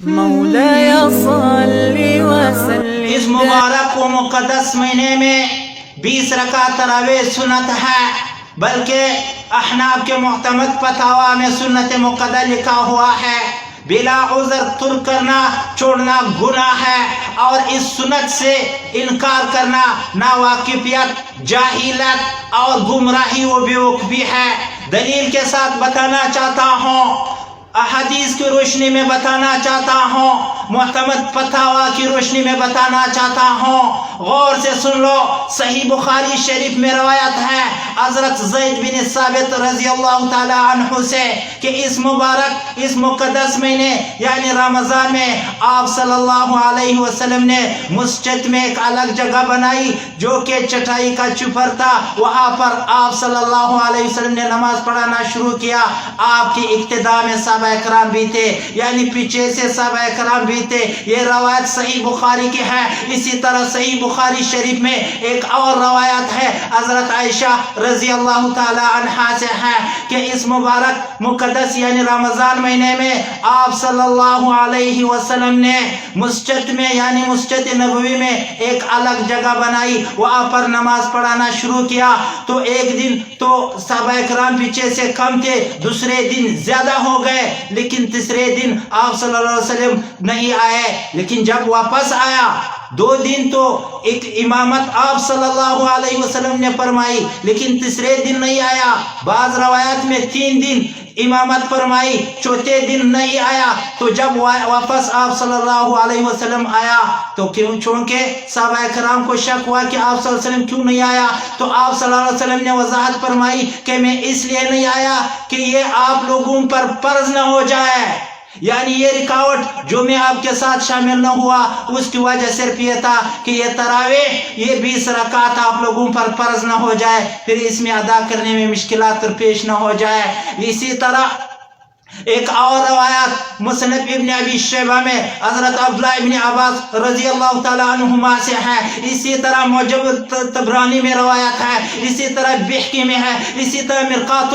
مولاي صل وسلم. اس مبارک و مقدس مہینے میں 20 رکعت تراویح سنت ہے، بلکہ احناف کے معتمد فتاوا میں سنت مقدہ لکھا ہوا ہے۔ بلا عذر ترک کرنا چھوڑنا گناہ ہے، اور اس سنت سے انکار کرنا ناواقفیت، جاہلیت اور گمراہی و بیوقوفی ہے۔ دلیل کے ساتھ بتانا چاہتا ہوں، احادیث کی روشنی میں بتانا چاہتا ہوں، معتمد فتاوا کی روشنی میں بتانا چاہتا ہوں۔ غور سے سن لو، صحیح بخاری شریف میں روایت ہے حضرت زید بن ثابت رضی اللہ تعالی عنہ سے کہ اس مبارک اس مقدس مہینے یعنی رمضان میں آپ صلی اللہ علیہ وسلم نے مسجد میں ایک الگ جگہ بنائی جو کہ چٹائی کا چوپر تھا۔ وہاں پر آپ صلی اللہ علیہ وسلم نے نماز پڑھانا شروع کیا۔ آپ کی ابتدا میں صحابہ کرام بھی تھے، یعنی پیچھے سے صحابہ کرام بھی تھے۔ یہ روایت صحیح بخاری کی ہے۔ اسی طرح صحیح بخاری شریف میں ایک اور روایت ہے حضرت عائشہ رضی اللہ تعالی عنہا سے ہے کہ اس مبارک مقدس یعنی رمضان مہینے میں آپ صلی اللہ علیہ وسلم نے مسجد میں یعنی مسجد نبوی میں ایک الگ جگہ بنائی، وہاں پر نماز پڑھانا شروع کیا۔ تو ایک دن تو صحابہ کرام پیچھے سے کم تھے، دوسرے دن زیادہ ہو گئے، لیکن تیسرے دن آپ صلی اللہ علیہ وسلم نہیں آئے۔ لیکن جب واپس آیا 2 دن تو ایک امامت آپ صلی اللہ علیہ وسلم نے فرمائی، لیکن تیسرے دن نہیں آیا۔ بعض روایات میں 3 دن امامت فرمائی، چوتھے دن نہیں آیا۔ تو جب واپس آپ صلی اللہ علیہ وسلم آیا تو چونکہ صحابہ کرام کو شک ہوا کہ آپ صلی اللہ علیہ وسلم کیوں نہیں آیا، تو آپ صلی اللہ علیہ وسلم نے وضاحت فرمائی کہ میں اس لیے نہیں آیا کہ یہ آپ لوگوں پر فرض نہ ہو جائے، یعنی یہ رکاوٹ جو میں آپ کے ساتھ شامل نہ ہوا اس کی وجہ صرف یہ تھا کہ یہ تراویح یہ 20 رکعت آپ لوگوں پر فرض نہ ہو جائے، پھر اس میں ادا کرنے میں مشکلات پیش نہ ہو جائے۔ اسی طرح ایک اور روایت مصنف ابن ابی شیبہ میں حضرت عبداللہ ابن عباس رضی اللہ تعالی عنہما سے ہے، اسی طرح معجم الطبرانی میں روایت ہے، اسی طرح بحقی میں ہے، اسی طرح مرقات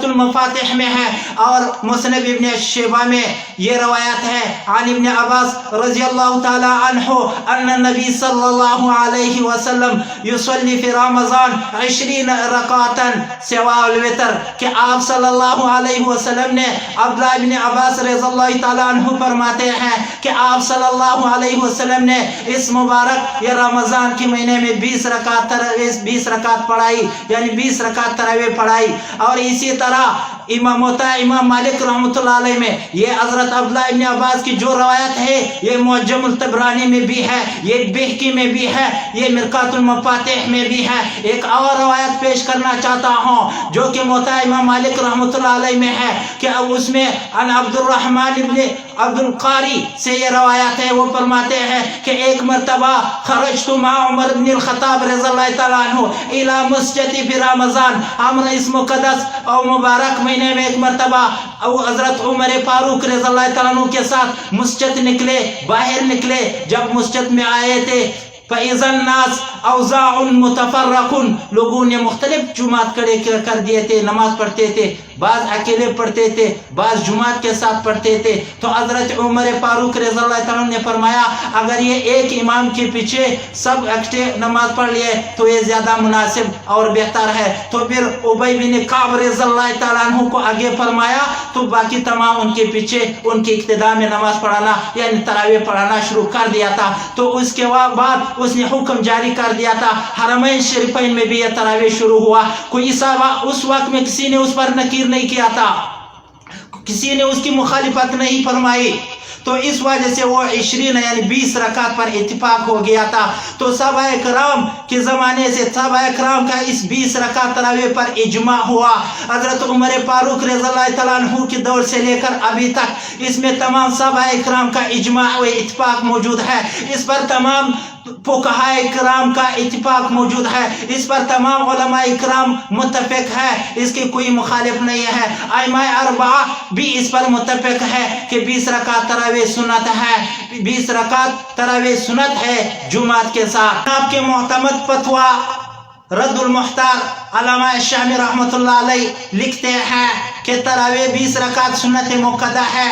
المفاتح میں ہے، اور مصنف ابن شیبہ میں یہ روایت ہے عن ابن عباس رضی اللہ تعالی عنہ ان النبی صلی اللہ علیہ وسلم یصلی فی رمضان 20 رکعتا سوا الوتر، کہ آپ صلی اللہ علیہ وسلم نے عبداللہ ابن عباس رضی اللہ تعالی عنہ فرماتے ہیں کہ آپ صلی اللہ علیہ وسلم نے اس مبارک یا رمضان کے مہینے میں 20 رکعت پڑھائی، یعنی 20 رکعت تراویح پڑھائی۔ اور اسی طرح امام مالک رحمۃ اللہ علیہ میں یہ حضرت عبداللہ ابن عباس کی جو روایت ہے یہ معجم الطبرانی میں بھی ہے، یہ بحقی میں بھی ہے، یہ مرقات المفاتح میں بھی ہے۔ ایک اور روایت پیش کرنا چاہتا ہوں جو کہ امام مالک رحمۃ اللہ علیہ میں ہے کہ اس میں عن عبد الرحمن ابن عبد القاری سے یہ روایت ہے، وہ فرماتے ہیں کہ ایک مرتبہ خرجت مع عمر بن الخطاب رضی اللہ تعالیٰ عنہ الى مسجد فی رمضان، ہم نے اس مقدس اور مبارک مہینے میں ایک مرتبہ حضرت عمر فاروق رضی اللہ تعالیٰ عنہ کے ساتھ مسجد نکلے، باہر نکلے۔ جب مسجد میں آئے تھے فَإِذَا النَّاسُ أَوْزَاعٌ مُتَفَرَّقٌ، لوگوں نے مختلف جماعت کھڑے کر دیے تھے، نماز پڑھتے تھے، بعض اکیلے پڑھتے تھے، بعض جماعت کے ساتھ پڑھتے تھے۔ تو حضرت عمر فاروق رضی اللہ تعالیٰ نے فرمایا اگر یہ ایک امام کے پیچھے سب اکٹھے نماز پڑھ لیے تو یہ زیادہ مناسب اور بہتر ہے۔ تو پھر ابی بن کعب رضی اللہ تعالیٰ عنہ کو آگے فرمایا، تو باقی تمام ان کے پیچھے ان کی اقتداء میں نماز پڑھانا یعنی تراویح پڑھانا شروع کر دیا تھا۔ تو اس کے بعد اس نے حکم جاری کر دیا تھا، حرمین شریفین میں بھی یہ تراویح شروع ہوا۔ کوئی صحابہ اس وقت میں کسی نے اس پر نکیر نہیں کیا تھا، کسی نے اس کی مخالفت نہیں فرمائی، تو اس وجہ سے وہ 20 یعنی 20 رکعت پر اتفاق ہو گیا تھا۔ تو صحابہ کرام کے زمانے سے صحابہ کرام کا اس 20 رکعت تراویح پر اجماع ہوا۔ حضرت عمر فاروق رضی اللہ تعالیٰ عنہ کے دور سے لے کر ابھی تک اس میں تمام صحابہ کرام کا اجماع و اتفاق موجود ہے، اس پر تمام فقہاء کرام کا اتفاق موجود ہے، اس پر تمام علماء کرام متفق ہے، اس کی کوئی مخالف نہیں ہے۔ ائمہ اربعہ بھی اس پر متفق ہے کہ 20 رکعت تراویح سنت ہے، 20 رکعت تراویح سنت ہے جمعات کے ساتھ۔ آپ کے معتمد فتویٰ رد المحتار علامہ شامی رحمۃ اللہ علیہ لکھتے ہیں کہ تراویح 20 رکعت سنت مؤکدہ ہے۔